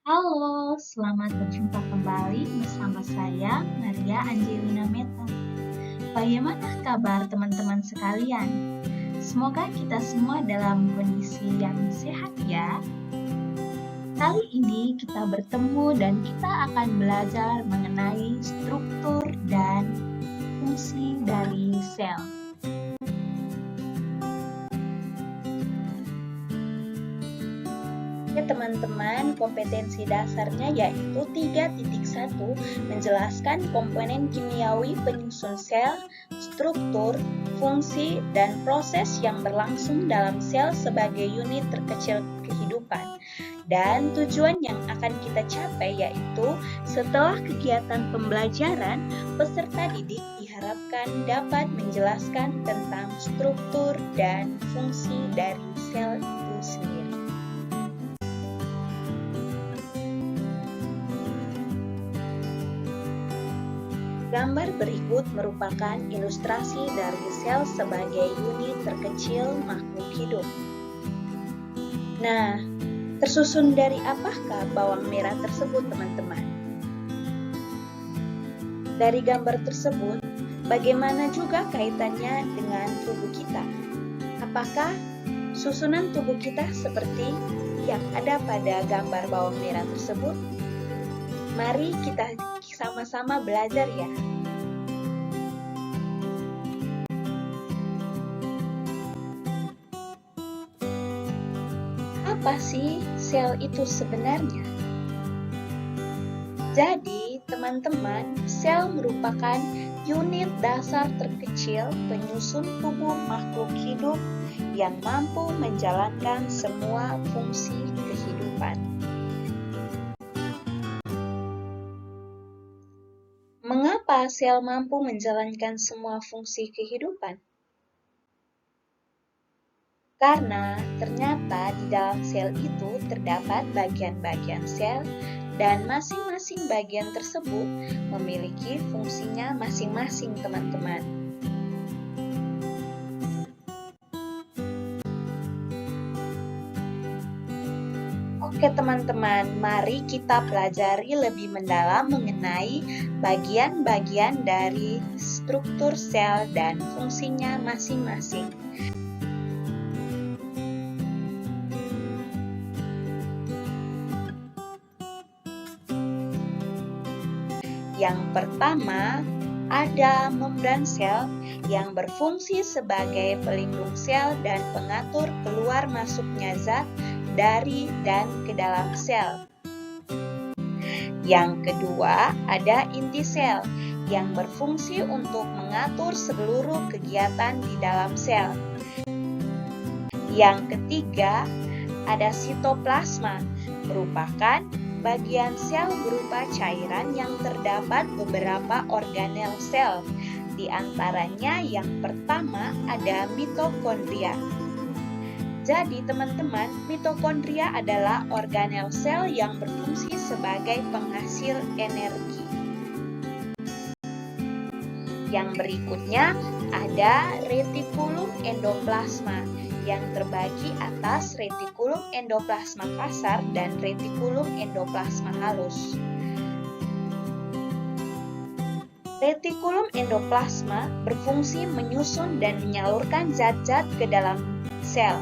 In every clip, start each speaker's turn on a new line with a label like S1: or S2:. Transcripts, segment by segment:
S1: Halo, selamat berjumpa kembali bersama saya, Maria Angelina Meta. Bagaimana kabar teman-teman sekalian? Semoga kita semua dalam kondisi yang sehat ya. Kali ini kita bertemu dan kita akan belajar mengenai struktur dan fungsi dari sel. Ya teman-teman, kompetensi dasarnya yaitu 3.1 menjelaskan komponen kimiawi penyusun sel, struktur, fungsi, dan proses yang berlangsung dalam sel sebagai unit terkecil kehidupan. Dan tujuan yang akan kita capai yaitu setelah kegiatan pembelajaran, peserta didik diharapkan dapat menjelaskan tentang struktur dan fungsi dari sel itu sendiri. Gambar berikut merupakan ilustrasi dari sel sebagai unit terkecil makhluk hidup. Nah, tersusun dari apakah bawang merah tersebut, teman-teman? Dari gambar tersebut, bagaimana juga kaitannya dengan tubuh kita? Apakah susunan tubuh kita seperti yang ada pada gambar bawang merah tersebut? Mari kita sama-sama belajar ya. Apa sih sel itu sebenarnya? Jadi, teman-teman, sel merupakan unit dasar terkecil penyusun tubuh makhluk hidup yang mampu menjalankan semua fungsi kehidupan. Mengapa sel mampu menjalankan semua fungsi kehidupan? Karena ternyata di dalam sel itu terdapat bagian-bagian sel dan masing-masing bagian tersebut memiliki fungsinya masing-masing, teman-teman. Oke teman-teman, mari kita pelajari lebih mendalam mengenai bagian-bagian dari struktur sel dan fungsinya masing-masing. Yang pertama, ada membran sel yang berfungsi sebagai pelindung sel dan pengatur keluar masuknya zat dari dan ke dalam sel. Yang kedua, ada inti sel yang berfungsi untuk mengatur seluruh kegiatan di dalam sel. Yang ketiga, ada sitoplasma, merupakan bagian sel berupa cairan yang terdapat beberapa organel sel. Di antaranya yang pertama ada mitokondria. Jadi teman-teman, mitokondria adalah organel sel yang berfungsi sebagai penghasil energi. Yang berikutnya ada retikulum endoplasma yang terbagi atas retikulum endoplasma kasar dan retikulum endoplasma halus. Retikulum endoplasma berfungsi menyusun dan menyalurkan zat-zat ke dalam sel.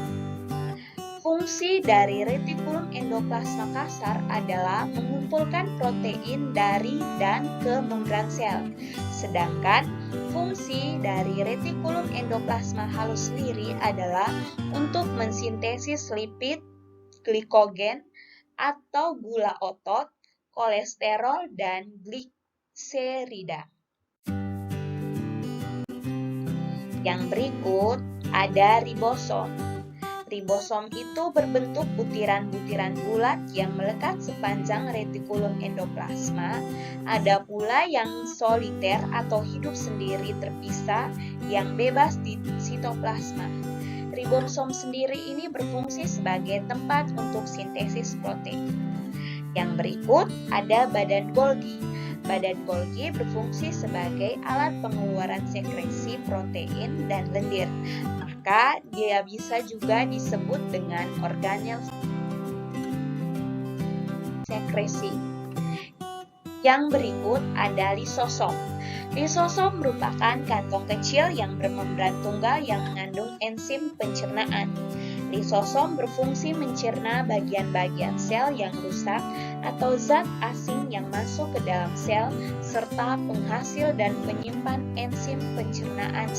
S1: Fungsi dari retikulum endoplasma kasar adalah mengumpulkan protein dari dan ke membran sel. Sedangkan fungsi dari retikulum endoplasma halus sendiri adalah untuk mensintesis lipid, glikogen, atau gula otot, kolesterol, dan gliserida. Yang berikut ada ribosom. Ribosom itu berbentuk butiran-butiran bulat yang melekat sepanjang retikulum endoplasma. Ada pula yang soliter atau hidup sendiri terpisah yang bebas di sitoplasma. Ribosom sendiri ini berfungsi sebagai tempat untuk sintesis protein. Yang berikut ada badan Golgi. Badan Golgi berfungsi sebagai alat pengeluaran sekresi protein dan lendir. Maka dia bisa juga disebut dengan organel sekresi. sekresi. Yang berikut ada lisosom. Lisosom merupakan kantong kecil yang bermembran tunggal yang mengandung enzim pencernaan. Lisosom berfungsi mencerna bagian-bagian sel yang rusak atau zat asing yang masuk ke dalam sel, serta penghasil dan penyimpan enzim pencernaan.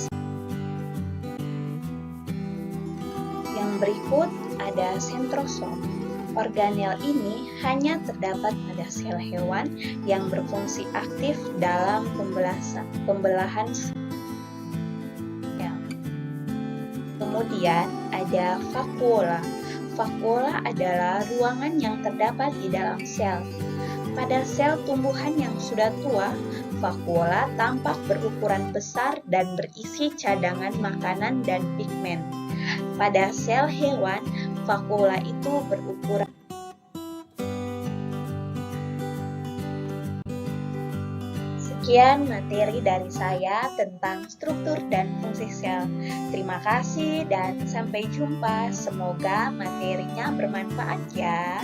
S1: Yang berikut ada sentrosom. Organel ini hanya terdapat pada sel hewan yang berfungsi aktif dalam pembelahan sel. Kemudian ada vakuola. Vakuola adalah ruangan yang terdapat di dalam sel. Pada sel tumbuhan yang sudah tua, vakuola tampak berukuran besar dan berisi cadangan makanan dan pigmen. Pada sel hewan, vakuola itu berukuran. Sekian materi dari saya tentang struktur dan fungsi sel. Terima kasih dan sampai jumpa. Semoga materinya bermanfaat ya.